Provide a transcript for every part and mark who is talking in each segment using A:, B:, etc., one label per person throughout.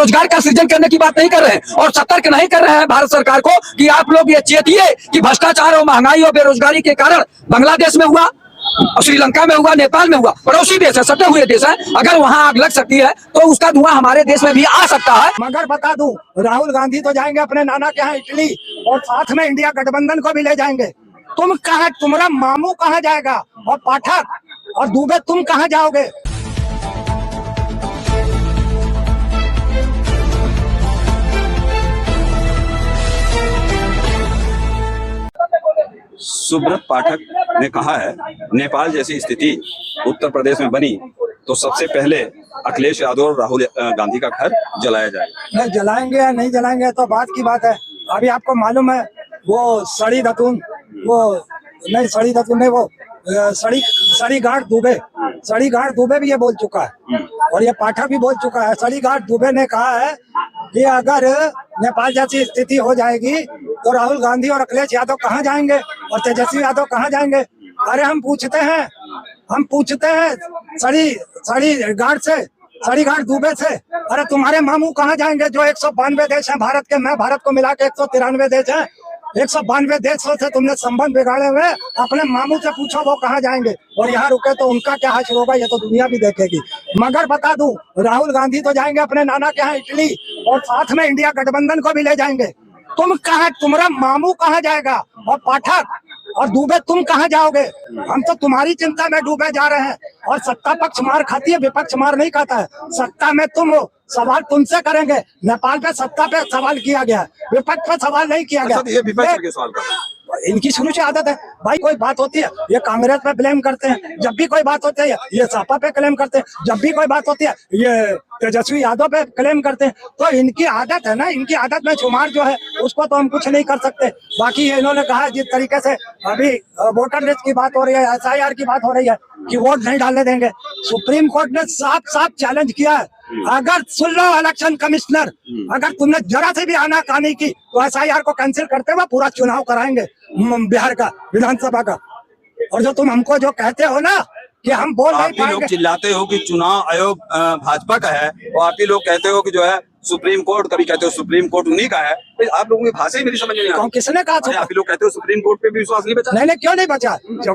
A: रोजगार का सृजन करने की बात नहीं कर रहे हैं और सतर्क नहीं कर रहे हैं भारत सरकार को कि आप लोग ये चेतिए कि भ्रष्टाचार और महंगाई और बेरोजगारी के कारण बांग्लादेश में हुआ, श्रीलंका में हुआ, नेपाल में हुआ, पड़ोसी देश है, सटे हुए देश है, अगर वहां आग लग सकती है तो उसका धुआं हमारे देश में भी आ सकता है।
B: मगर बता दूं, राहुल गांधी तो जाएंगे अपने नाना के यहाँ इटली और साथ में इंडिया गठबंधन को भी ले जाएंगे। तुम कहाँ, तुम्हारा मामू कहाँ जाएगा और पाठक और दुबे तुम कहाँ जाओगे?
C: सुब्रत पाठक ने कहा है, नेपाल जैसी स्थिति उत्तर प्रदेश में बनी तो सबसे पहले अखिलेश यादव और राहुल गांधी का घर जलाया जाएगा।
B: नहीं जलाएंगे या नहीं जलाएंगे तो बात की बात है। अभी आपको मालूम है वो सड़ी दतून, वो नहीं सड़ी दतून नहीं, वो सड़ी घाट दुबे भी ये बोल चुका है और ये पाठक भी बोल चुका है। सड़ी घाट दुबे ने कहा है कि अगर नेपाल जैसी स्थिति हो जाएगी तो राहुल गांधी और अखिलेश यादव कहाँ जाएंगे और तेजस्वी यादव कहाँ जाएंगे? अरे हम पूछते हैं सड़ी घाट दुबे से, अरे तुम्हारे मामू कहाँ जाएंगे जो 192 देश हैं भारत के, मैं भारत को मिला के 193 देश हैं, 192 देशों से तुमने संबंध बिगाड़े हुए, अपने मामू से पूछो वो कहाँ जाएंगे और यहाँ रुके तो उनका क्या हाल होगा ये तो दुनिया भी देखेगी। मगर बता दूं, राहुल गांधी तो जाएंगे अपने नाना के यहाँ इटली और साथ में इंडिया गठबंधन को भी ले जाएंगे। तुम कहाँ, तुम्हारा मामू कहाँ जाएगा और पाठक और दुबे तुम कहाँ जाओगे? हम तो तुम्हारी चिंता में डूबे जा रहे हैं और सत्ता पक्ष मार खाती है, विपक्ष मार नहीं खाता है। सत्ता में तुम हो, सवाल तुमसे करेंगे। नेपाल पे सत्ता पे सवाल किया गया, विपक्ष पे सवाल नहीं किया गया।
C: ये विपक्ष के सवाल कर रहे हैं।
B: इनकी शुरू से आदत है भाई, कोई बात होती है ये कांग्रेस पे ब्लेम करते हैं, जब भी कोई बात होती है ये सपा पे क्लेम करते हैं, जब भी कोई बात होती है ये तेजस्वी यादव पे क्लेम करते हैं। तो इनकी आदत है ना, इनकी आदत में शुमार जो है उसको तो हम कुछ नहीं कर सकते। बाकी इन्होंने कहा जिस तरीके से अभी वोटर लिस्ट की बात हो रही है, SIR की बात हो रही है कि वोट नहीं डालने देंगे, सुप्रीम कोर्ट ने साफ चैलेंज किया है। अगर सुन लो इलेक्शन कमिश्नर, अगर तुमने जरा से भी आनाकानी की तो SIR को कैंसिल करते हुए पूरा चुनाव कराएंगे बिहार का, विधानसभा का। और जो तुम हमको जो कहते हो ना कि हम बोल नहीं पाएंगे,
C: लोग चिल्लाते हो कि चुनाव आयोग भाजपा का है और आप ही लोग कहते हो कि जो है सुप्रीम कोर्ट, कभी कहते हो सुप्रीम कोर्ट उन्हीं का है, तो आप लोगों की भाषा ही मेरी समझ नहीं आ रही।
B: किसने कहा?
C: आप लोग कहते हो सुप्रीम कोर्ट पे भी विश्वास नहीं बचा।
B: नहीं क्यों नहीं बचा? जो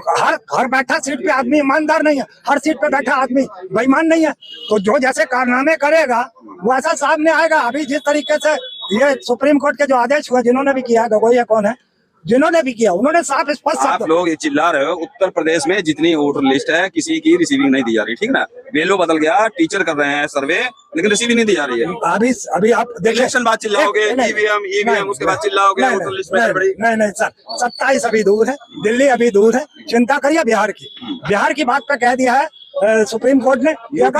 B: हर बैठा सीट पे आदमी ईमानदार नहीं है, हर सीट पे बैठा आदमी बेईमान नहीं है। तो जो जैसे कारनामे करेगा वो ऐसा सामने आएगा। अभी जिस तरीके से ये सुप्रीम कोर्ट के जो आदेश हुए, जिन्होंने भी किया, गगोई कौन है, जिन्होंने भी किया, उन्होंने साफ स्पष्ट।
C: आप लोग ये चिल्ला रहे हो उत्तर प्रदेश में जितनी वोटर लिस्ट है किसी की रिसीविंग नहीं दी जा रही, ठीक ना? वेलो बदल गया, टीचर कर रहे हैं सर्वे, लेकिन रिसीविंग नहीं दी जा रही है।
B: अभी आप
C: इलेक्शन बाद चिल्लाओगे, ईवीएम उसके बाद चिल्लाओगे वोटर लिस्ट में बड़ी।
B: नहीं सर, 27 अभी दूर है, दिल्ली अभी दूर है, चिंता करिए बिहार की बात पे कह दिया है सुप्रीम कोर्ट ने।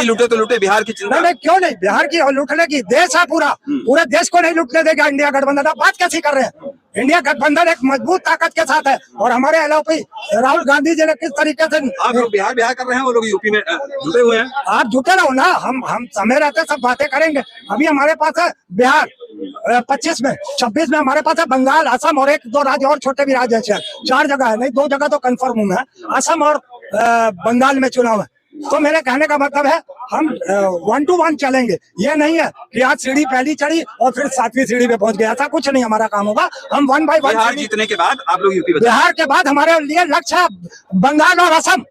C: लूटे तो लूटे, बिहार की चिंता
B: नहीं क्यों नहीं, बिहार की और लूटने की देश है पूरे देश को नहीं लूटने देगा इंडिया गठबंधन। आप बात कैसी कर रहे हैं? इंडिया गठबंधन एक मजबूत ताकत के साथ है और हमारे LLP राहुल गांधी जी ने किस तरीके से,
C: आप लोग बिहार कर रहे हैं, वो लोग यूपी में जुटे हुए हैं।
B: आप जुटे रहो ना, हम समय रहते सब बातें करेंगे। अभी हमारे पास है बिहार 25 में, 26 में हमारे पास है बंगाल, असम और 1-2 राज्य और छोटे भी राज्य हैं। 4 जगह है, नहीं 2 जगह तो कंफर्म हूँ मैं, असम और बंगाल में चुनाव है। तो मेरे कहने का मतलब है हम 1 to 1 चलेंगे। ये नहीं है कि आज सीढ़ी पहली चढ़ी और फिर 7वीं सीढ़ी पे पहुंच गया, ऐसा कुछ नहीं हमारा काम होगा। हम 1 by 1
C: बिहार जीतने के बाद आप लोग यूपी,
B: बिहार के बाद हमारे लिए लक्ष्य है बंगाल और असम।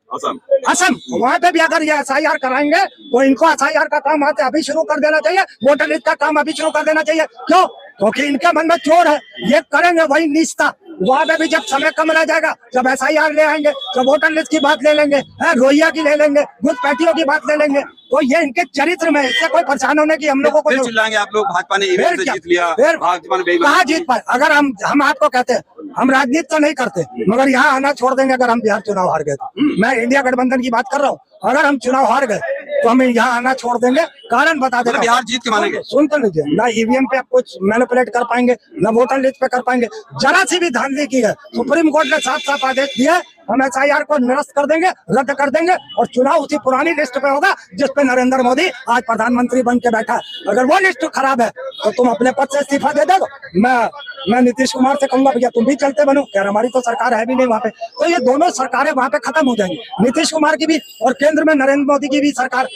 B: वहाँ पे भी अगर ये SIR कराएंगे तो इनको SIR का काम आते अभी शुरू कर देना चाहिए, वोटर लिस्ट का काम अभी शुरू कर देना चाहिए। क्यों? क्योंकि इनके मन में चोर है, ये करेंगे वही निश्चित। वहाँ पे भी जब समय कम रह जाएगा, जब SIR ले आएंगे, जब वोटर लिस्ट की बात ले लेंगे, रोहिया की ले लेंगे, घुसपैठियों की बात ले लेंगे, तो ये इनके चरित्र में, इससे कोई परेशान होने की हम लोगों को
C: चिल्लाएंगे आप लोग भाजपा ने ईवीएम से जीत लिया, भाजपा ने
B: कहाँ जीत पाए? अगर हम आपको कहते हैं हम राजनीति तो नहीं करते, मगर यहाँ आना छोड़ देंगे अगर हम बिहार चुनाव हार गए तो। मैं इंडिया गठबंधन की बात कर रहा हूँ, अगर हम चुनाव हार गए तो हम यहाँ आना छोड़ देंगे। कारण बता दें,
C: बिहार जीत के मानेंगे।
B: सुन तो लीजिए ना, ईवीएम पे आप कुछ मैनिपुलेट कर पाएंगे, ना वोटर लिस्ट पे कर पाएंगे। जरा सी भी धांधली की है, सुप्रीम कोर्ट ने साफ आदेश दिया, हम SIR को निरस्त कर देंगे, रद्द कर देंगे और चुनाव उसी पुरानी लिस्ट पे होगा जिसपे नरेंद्र मोदी आज प्रधानमंत्री बन के बैठा। अगर वो लिस्ट खराब है तो तुम अपने पद से इस्तीफा दे दो। मैं नीतीश कुमार से कहूंगा भैया तुम भी चलते बनो, यार हमारी तो सरकार है भी नहीं वहाँ पे। तो ये दोनों सरकारें वहाँ पे खत्म हो जाएंगी, नीतीश कुमार की भी और केंद्र में नरेंद्र मोदी की भी सरकार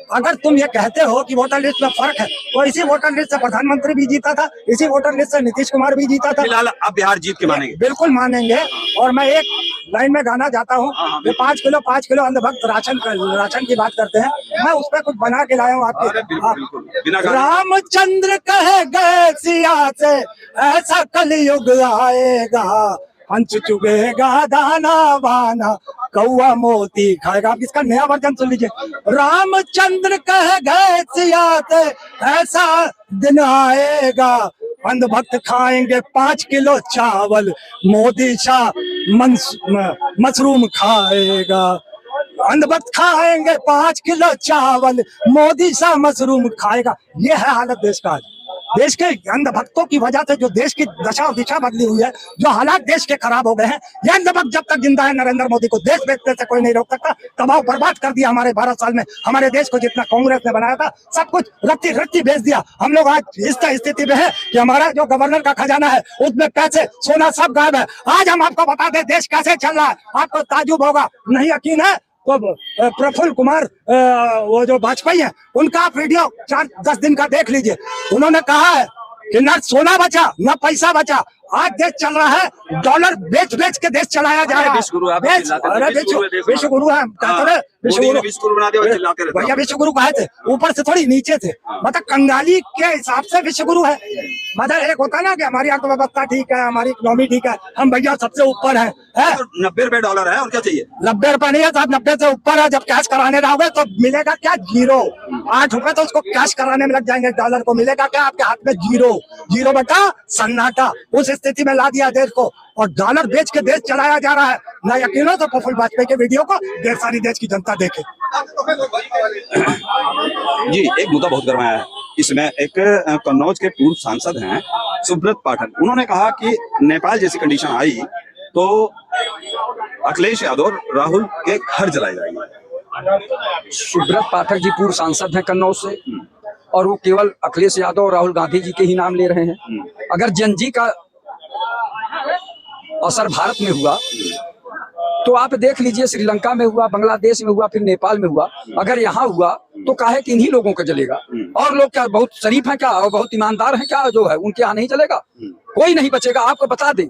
B: अगर तुम ये कहते हो कि वोटर लिस्ट में फर्क है, तो इसी वोटर लिस्ट से प्रधानमंत्री भी जीता था, इसी वोटर लिस्ट से नीतीश कुमार भी जीता था।
C: फिलहाल अब बिहार जीत के मानेंगे?
B: बिल्कुल मानेंगे। और मैं एक लाइन में गाना चाहता हूँ, जो 5 किलो अंधभक्त राशन की बात करते हैं, मैं उस पर कुछ बना के लाया हूँ आपके। रामचंद्र कहे गए सिया से, ऐसा कलयुग आएगा, पंच चुगेगा दाना बाना, कौआ मोती खाएगा। आप इसका नया वर्जन सुन लीजिए। रामचंद्र कह गए सिया से, ऐसा दिन आएगा, अंधभक्त खाएंगे 5 किलो चावल, मोदी शाह मशरूम खाएगा। अंधभक्त खाएंगे 5 किलो चावल, मोदी शाह मशरूम खाएगा। ये है हालत देश का। देश के अंधभक्तों की वजह से जो देश की दशा और दिशा बदली हुई है, जो हालात देश के खराब हो गए हैं, ये अंधभक्त जब तक जिंदा है, नरेंद्र मोदी को देश बेचने से कोई नहीं रोक सकता। तबाह बर्बाद कर दिया हमारे 12 साल में। हमारे देश को जितना कांग्रेस ने बनाया था, सब कुछ रत्ती रत्ती बेच दिया। हम लोग आज इस स्थिति में है कि हमारा जो गवर्नर का खजाना है, उसमें पैसे सोना सब गायब है। आज हम आपको बता दें देश कैसे चल रहा है, आपको ताजुब होगा। नहीं यकीन है तो प्रफुल्ल कुमार वो जो वाजपेयी है, उनका आप वीडियो 4-10 दिन का देख लीजिए। उन्होंने कहा है कि न सोना बचा न पैसा बचा, आज देश चल रहा है डॉलर बेच बेच के देश चलाया जा रहा है।
C: विश्वगुरु है,
B: विश्वगुरु है, भैया विश्वगुरु कहे थे, ऊपर से थोड़ी नीचे थे। मतलब कंगाली के हिसाब से विश्वगुरु है। मतलब एक होता है ना कि हमारी अर्थव्यवस्था ठीक है, हमारी इकोनॉमी ठीक है, हम भैया सबसे ऊपर है।
C: 90 रुपए डॉलर है, और क्या चाहिए?
B: 90 रुपए नहीं है साहब, 90 से ऊपर है। जब कैश कराने जाओगे तो मिलेगा क्या? 0। 8 रुपए तो उसको कैश कराने में लग जाएंगे, डॉलर को मिलेगा क्या? आपके हाथ में 0 बटा सन्नाटा। उस स्थिति में ला दिया देश को, और डॉलर बेच के देश चलाया जा रहा है। ना यकीन हो तो प्रफुल्ल वाजपेयी के वीडियो को ढेर सारी देश की जनता देखे।
C: जी, एक मुद्दा बहुत गरमाया है इसमें। एक कन्नौज के पूर्व सांसद हैं सुब्रत पाठक, उन्होंने कहा कि नेपाल जैसी कंडीशन आई तो अखिलेश यादव और राहुल के घर जलाए जाएंगे।
A: सुब्रत पाठक जी पूर्व सांसद हैं कन्नौज से, और वो केवल अखिलेश यादव और राहुल गांधी जी के ही नाम ले रहे हैं। अगर जनजी का असर भारत में हुआ तो आप देख लीजिए, श्रीलंका में हुआ, बांग्लादेश में हुआ, फिर नेपाल में हुआ। अगर यहाँ हुआ तो काहे कि इन्हीं लोगों का जलेगा। और लोग क्या बहुत शरीफ हैं क्या, और बहुत ईमानदार हैं क्या, जो है उनके यहाँ नहीं चलेगा? कोई नहीं बचेगा। आपको बता दें,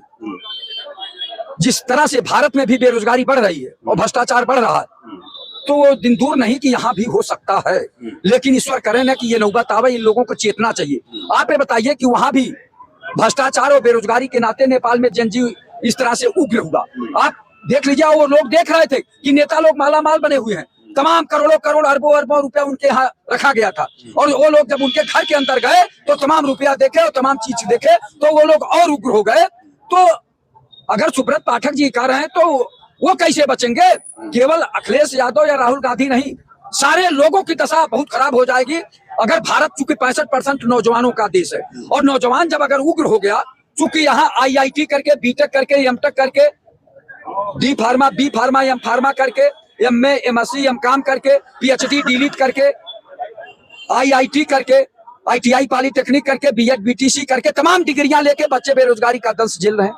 A: जिस तरह से भारत में भी बेरोजगारी बढ़ रही है और भ्रष्टाचार बढ़ रहा है, तो वो दिन दूर नहीं कि यहाँ भी हो सकता है। लेकिन ईश्वर करे ना कि ये नौबत आवे, इन लोगों को चेतना चाहिए। आप ये बताइए कि वहां भी भ्रष्टाचार और बेरोजगारी के नाते नेपाल में जनजीव इस तरह से उग्र हुआ। आप देख लीजिए, वो लोग देख रहे थे कि नेता लोग माला माल बने हुए हैं, तमाम करोड़ों करोड़ अरबों अरबों रुपया उनके यहाँ रखा गया था। और वो लोग जब उनके घर के अंदर गए तो तमाम रुपया देखे और तमाम चीज देखे, तो वो लोग और उग्र हो गए। तो अगर सुब्रत पाठक जी कह रहे हैं तो वो कैसे बचेंगे? केवल अखिलेश यादव या राहुल गांधी नहीं, सारे लोगों की दशा बहुत खराब हो जाएगी। अगर भारत चूंकि 65% नौजवानों का देश है, और नौजवान जब अगर उग्र हो गया, चूंकि यहाँ IIT करके, BTech करके, MTech करके, D pharma, B pharma, M pharma करके, MA, MSc, MCom करके, PhD डिलीट करके, IIT करके, ITI पॉलिटेक्निक करके, B.Ed BTC करके, तमाम डिग्रियां लेके बच्चे बेरोजगारी का दंश झेल रहे हैं,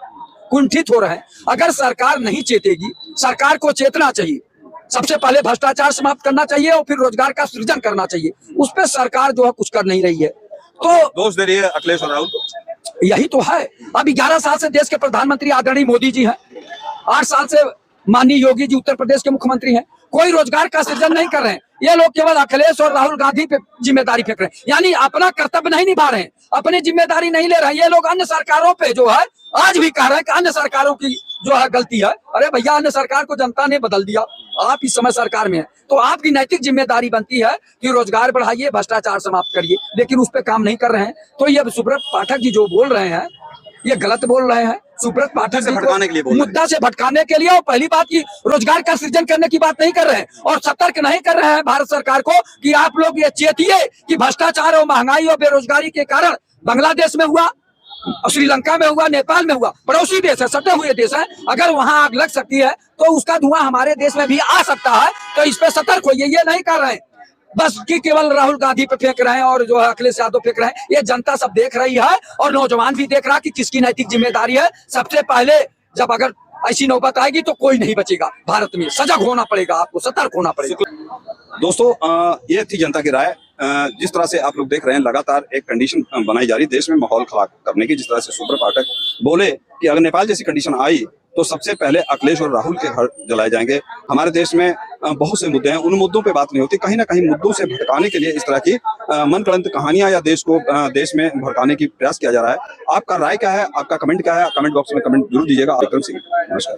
A: कुंठित हो रहे हैं। अगर सरकार नहीं चेतेगी, सरकार को चेतना चाहिए। सबसे पहले भ्रष्टाचार समाप्त करना चाहिए और फिर रोजगार का सृजन करना चाहिए। उस पर सरकार जो है कुछ कर नहीं रही है। तो
C: दोष दे रही है अखिलेश और राहुल को।
A: यही तो है। अब 11 साल से देश के प्रधानमंत्री आदरणीय मोदी जी हैं, 8 साल से माननीय योगी जी उत्तर प्रदेश के मुख्यमंत्री हैं, कोई रोजगार का सृजन नहीं कर रहे हैं। ये लोग केवल अखिलेश और राहुल गांधी पे जिम्मेदारी फेंक रहे हैं, यानी अपना कर्तव्य नहीं निभा रहे हैं, अपनी जिम्मेदारी नहीं ले रहे हैं। ये लोग अन्य सरकारों पे जो है आज भी कह रहे हैं कि अन्य सरकारों की जो है गलती है। अरे भैया, अन्य सरकार को जनता ने बदल दिया, आप इस समय सरकार में है, तो आपकी नैतिक जिम्मेदारी बनती है कि रोजगार बढ़ाइए, भ्रष्टाचार समाप्त करिए, लेकिन उस पर काम नहीं कर रहे हैं। तो ये सुब्रत पाठक जी जो बोल रहे हैं ये गलत बोल रहे हैं। सुब्रत पाठक जी
C: भटकाने के लिए बोल रहे हैं,
A: मुद्दा से भटकाने के लिए। और पहली बात की रोजगार का सृजन करने की बात नहीं कर रहे हैं, और सतर्क नहीं कर रहे हैं भारत सरकार को कि आप लोग ये चेतिए कि भ्रष्टाचार और महंगाई और बेरोजगारी के कारण बांग्लादेश में हुआ, श्रीलंका में हुआ, नेपाल में हुआ, पड़ोसी देश है, सटे हुए देश है। अगर वहां आग लग सकती है तो उसका धुआं हमारे देश में भी आ सकता है। तो इस पे सतर्क होइए। ये नहीं कर रहे हैं बस कि केवल राहुल गांधी पे फेंक रहे हैं और जो है अखिलेश यादव फेंक रहे हैं। ये जनता सब देख रही है और नौजवान भी देख रहा है कि किसकी नैतिक जिम्मेदारी है। सबसे पहले जब अगर ऐसी नौबत आएगी तो कोई नहीं बचेगा भारत में। सजग होना पड़ेगा, आपको सतर्क होना पड़ेगा।
C: दोस्तों ये थी जनता की राय। जिस तरह से आप लोग देख रहे हैं लगातार एक कंडीशन बनाई जा रही देश में माहौल खराब करने की। जिस तरह से सुब्रत पाठक बोले कि अगर नेपाल जैसी कंडीशन आई तो सबसे पहले अखिलेश और राहुल के घर जलाए जाएंगे। हमारे देश में बहुत से मुद्दे हैं, उन मुद्दों पे बात नहीं होती। कहीं ना कहीं मुद्दों से भटकाने के लिए इस तरह की मनगढ़ंत कहानियां या देश में भड़काने की प्रयास किया जा रहा है। आपका राय क्या है, आपका कमेंट क्या है, कमेंट बॉक्स में कमेंट जरूर दीजिएगा। विक्रम सिंह, नमस्कार।